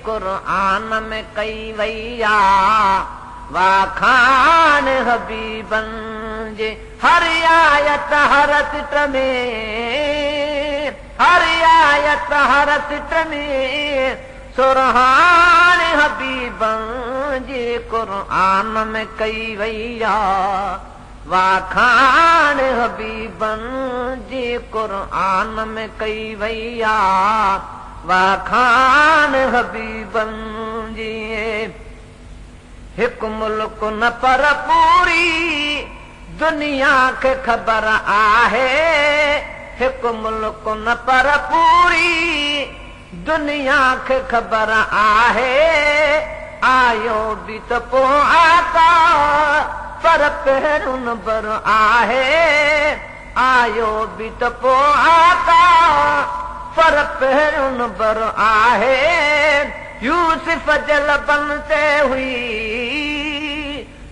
कुरान में कई वैया वाखान हबीबन जे हर आयत हर सिट में हर आयत हर सिट में सुरहान हबीबन जे कुरान में कई वैया वाखान हबीबन जे कुरान में कई वैया वाखान हबीबन जी हिकु मुल्क न पर पूरी दुनिया के खबर आहे हिकु मुल्क न पर पूरी दुनिया के खबर आहे आयो बि त पोइ आका पर पहिरियों नंबर आहे आयो बि त पोइ आका पर पहिरियों नंबर आहे यूसुफ जे लबन ते हुई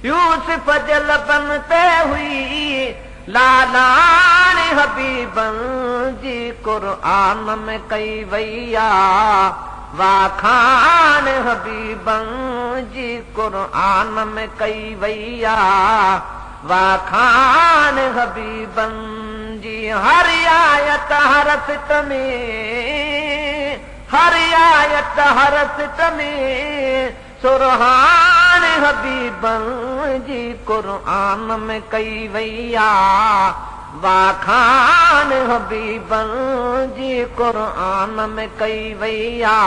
यूसुफ जे लबन ते हुई लालान हबीबन जी कुरान में कई वैया वाखान हबीबन जी कुरान में कई वैया वाखान हबीबन जी हर आयत हर सिट में हर आयत हर सिट में सुरहान हबीबन जी कुरान में कई वैया वाखान हबीबन जी कुरान में कई वैया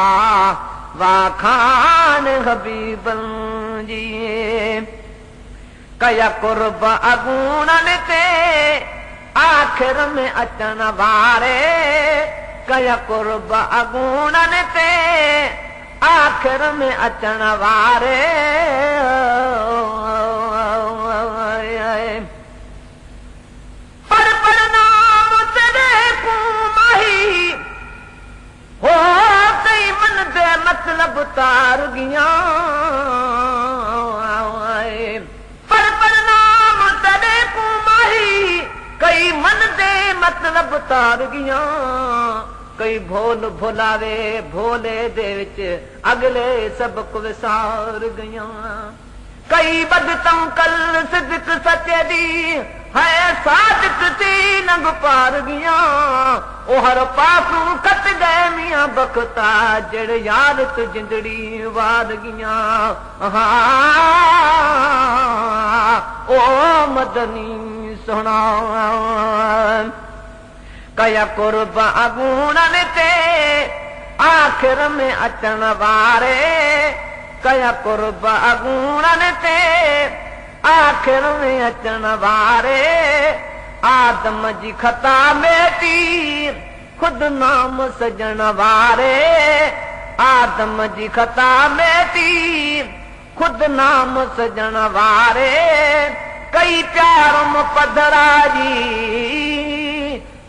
वाखान हबीबन जी कया कुर्ब अगूणन ते आखिर में अचण वारे कया कुर्ब अगूणन ते आखिर में अचण वारे पर नाम तेरे को माही हो कई मन दे मतलब तार गया कई मन दे मतलब तार गया कई भोल भुलावे भोले दे विच अगले सबक विसार गया कई बदतम कल सिद्क सचे दी है सादिक ती नंग पार गया ओ हर पासू कट गए मियां बख्ता जड़ यार तु जिंदड़ी वार गया ओ मदनी सुना कया कुर्ब अगूणन ते आखिर में अचण वारे कया कुर्ब अगूणन ते आखिर में अचण वारे आदम जी खता मेटी खुद नाम सजण वारे आदम जी खता मेटी खुद नाम सजण वारे कई प्यारम पधराजी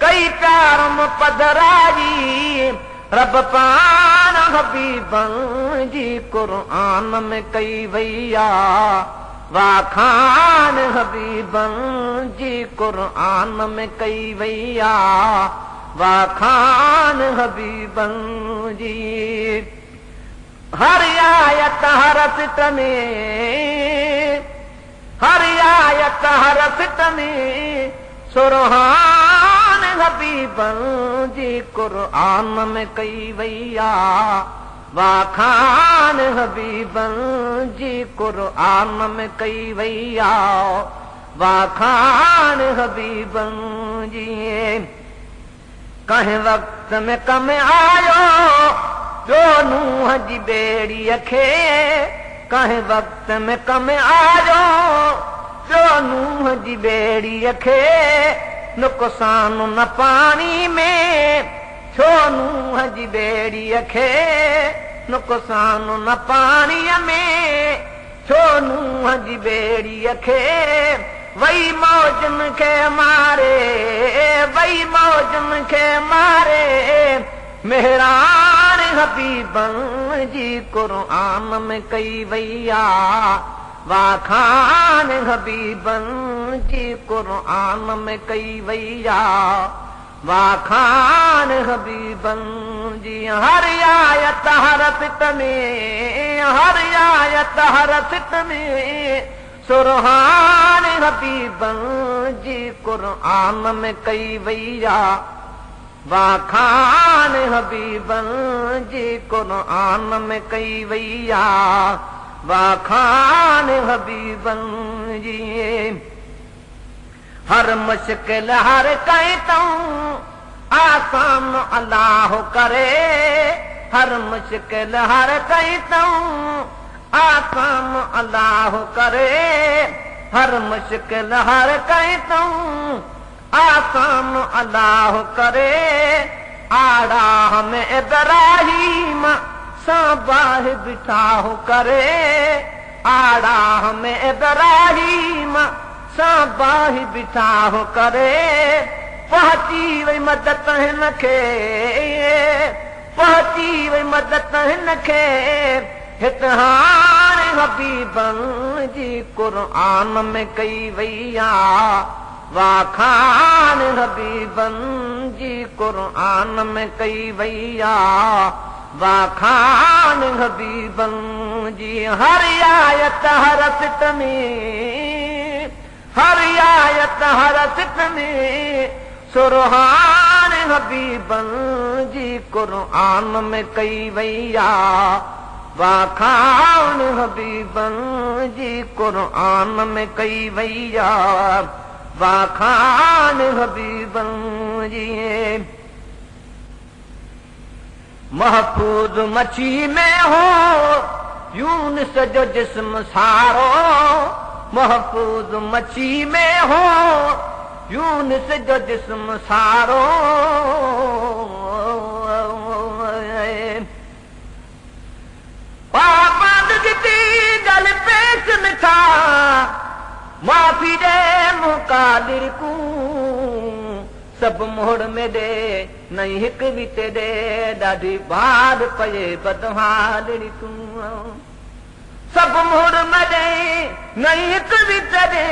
कई प्यारम पधराजी रब पान हबीबन जी कुरान में कई वैया वाखान हबीबन जी कुरान में कई वैया वाखान हबीबन जी हर आयत हर सिट में हर आयत हर सिट में सुरहान हबीबन जी कुरान में कई वैया वाखान हबीबन जी कुरान में कई वैया वाखान हबीबन जी कहीं वक्त में कम आयो जो नूह जी बेड़ी खे कहीं वक्त में कम आयो जो नूह जी बेड़ी खे नुकसान न पानी में छो नूह जी बेड़ी खे नुकसान न पानी में छो नूह जी बेड़ी खे वही मौज मौजन खे मारे वई मौजन खे मारे मेहरान हबीबन जी क़ुरान में कई वई आहे वाखान हबीबन जी क़ुरान में कई वई आहे वाखान हबीबन जी हर आयत हर सिट में हर आयत हर सिट में सुरहान हबीबन जी क़ुरान में कई वई आहे वाखान हबीबन जी क़ुरान में कई वई आहे वाखान हबीबन जी हर मुश्किल हर कई तऊं आसान अल्लाह करे हर मुश्किल हर कई तऊं आसान अल्लाह करे हर मुश्किल हर कई तऊं आसान अल्लाह करे आड़ा हमें इब्राहिम साबाह बिठाओ करे आड़ा हमें इब्राहिम साबाह बिठाओ करे पहुची वई मदद हिन खे पहुची वई मदद हिन खे हित हाण हबीबन जी क़ुरान में कई वई आहे वाखान हबीबन जी क़ुरान में कई वई आहे वाखान हबीबन जी हर आयत हर सिट में हर आयत हर सिट में सुरहान हबीबन जी क़ुरान में कई वई आहे वाखान हबीबन जी क़ुरान में कई वई आहे वाखान हबीबन जी महफूज मछी में हो यूनुस जो जिस्म सारो महफूज मछी में हो यूनुस जो जिस्म सारो पाबंदगी की गल पेश मिठा माफ़ी दे मुकादिर को सब मोड़ में दे नहीं हिक विते दे ॾाढी बाद पए बदहालड़ी तूं सब मोड़ में दे नहीं हिक विते दे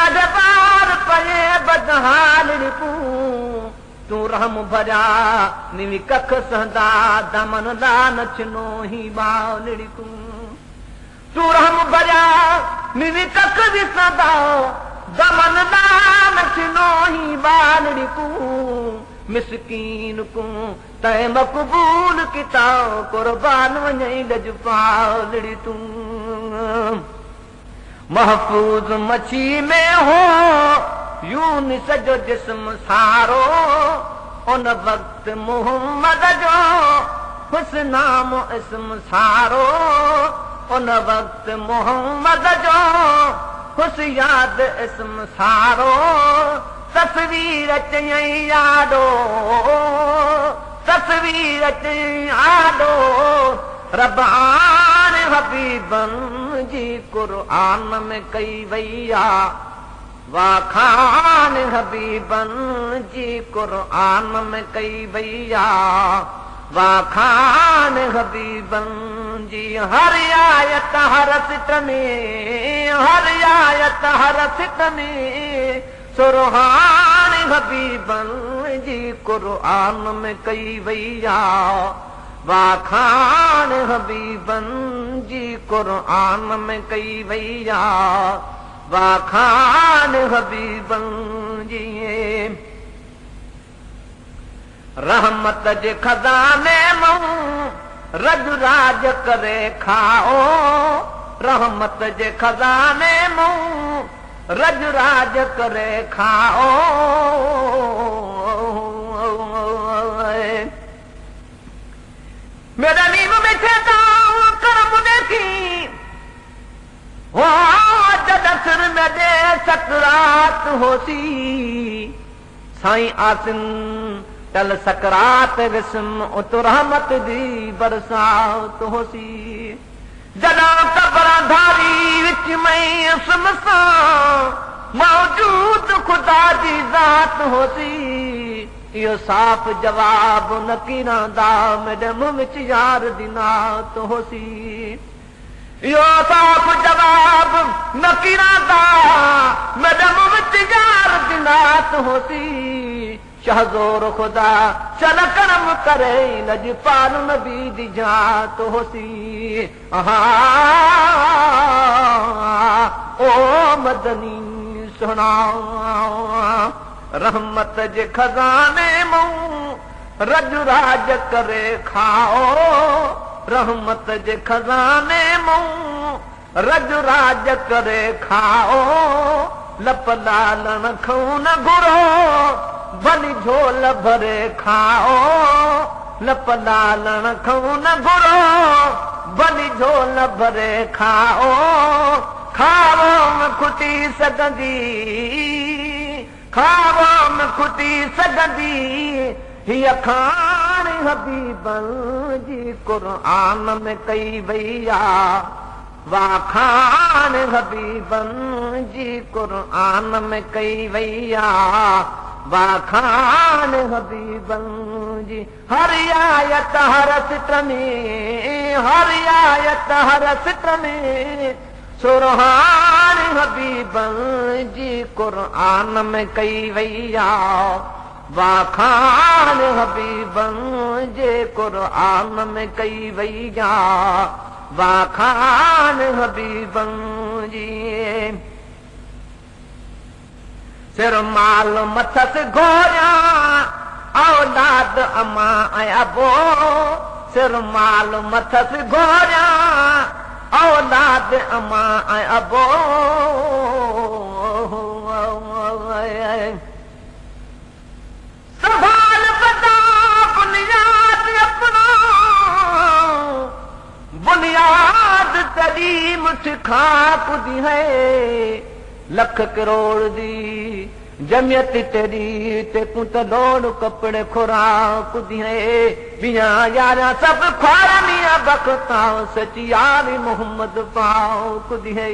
ॾाढे बाद पए बदहालड़ी तूं रहम भरिया निवी कख सहंदा दमन ला नचनो ही बालड़ी तूं रहम भरिया निवी कख भी सदा दमन ला नचनो ही बालड़ी मिसकीन को तै मक़बूल किताब कुर्बान वञई लजपालड़ी तूं महफूज मछी में हो यूनुस जो जिस्म सारो उन वक्त मोहम्मद जो हुस्नाम इस्म सारो उन वक्त मोहम्मद जो हुस याद इस्म सारो तस्वीर चई यादो तस्वीर चई आडो रबान हबीबन जी क़ुरान में कई वई आहे वाखान हबीबन जी क़ुरान में कई वई आहे वाखान हबीबन जी हर आयत हर सिट में हर आयत हर सिट में सुरहान हबीबन जी क़ुरान में कई वई आहे वाखान हबीबन जी क़ुरान में कई वई आहे वाखान हबीबन जी रहमत जे खज़ाने मां रज राज करे खाओ रहमत जे खज़ाने मां रज राज करे खाओ मेरा नीम में थे करम देखी हो जद सिर में दे सकरात होसी साईं आसिन टल सकरात विस्म उत रहमत दी बरसात होसी जॾां कबर धारी विच में इसम सां मौजूद ख़ुदा जी ज़ात होसी इहो साफ़ जवाब नकीरां दा मेरे मुंह विच यार दी नात होसी इहो साफ़ जवाब नकीरां दा मेरे मुंह विच यार दी नात होसी शहज़ोर ख़ुदा चल करम करे लजपाल नबी दी जात होसी ओ मदनी सुना रहमत जे खज़ाने मूं रज राज करे खाओ रहमत जे खज़ाने मूं रज राज करे खाओ लप लालण खून घुरो भली झोल भरे खाओ लप लालण खून घुरो भली झोल भरे खाओ खावो में खुटी सघंदी खावो में खुटी सघंदी हीअ खाण हबीबन जी क़ुरान में कई वई आहे वाह खान हबीबन जी क़ुरान में कई वई आहे वाह खान हबीबन जी हर आयत हर सिट में हर आयत हर सिट में सुरहान हबीबन जी क़ुरान में कई वई आहे वाह खान हबीबन जे क़ुरान में कई वई आहे वाह खान हबीबन जी सिर माल मथस घोरिया औलाद अमा ऐं अबो सिर माल मथस घोरिया औलाद अमा ऐं अबो संभाल बता बुनियाद अपना बुनियाद तेरी मुठ खाक दी है लख करोड़ दी जमियत तेरी ते कुत लोड़ कपड़े खुराक दी है बिया यारा सब ख्वारनिया बखताओ सची यारी मोहम्मद पाओ कुदी है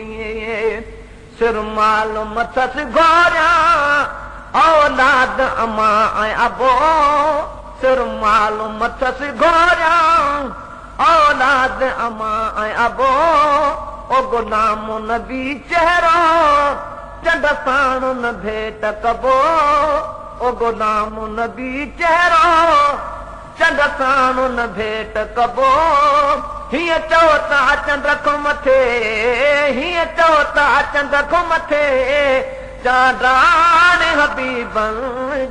सिर माल मथस घोरिया औलाद अमा ऐं अबो सिर माल मथस घोरिया औलाद अमा ऐं अबो ओ गुलाम नबी चेहरो चंड साण न भेट कबो ओ गुलाम नबी चेहरो चंड साण न भेट कबो हीअ चओ त चंड खो मथे हीअ चओ त चंड खो मथे चांडान हबीबन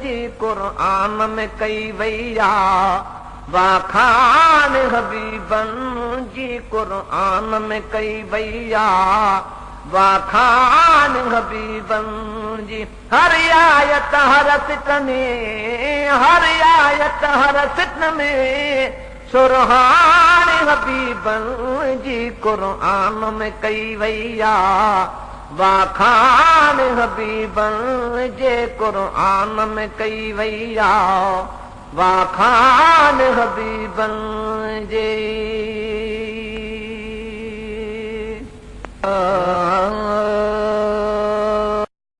जी क़ुरान में कई वई आहे वाह खान हबीबन जी क़ुरान में कई वई आहे वाह खान हबीबन जी हर आयत हर सिट में हर आयत हर सिट में सुरहान हबीबन जी क़ुरान में कई वई आहे वाह खान हबीबन जे क़ुरान में कई वई आहे वाह खान हबीबन जे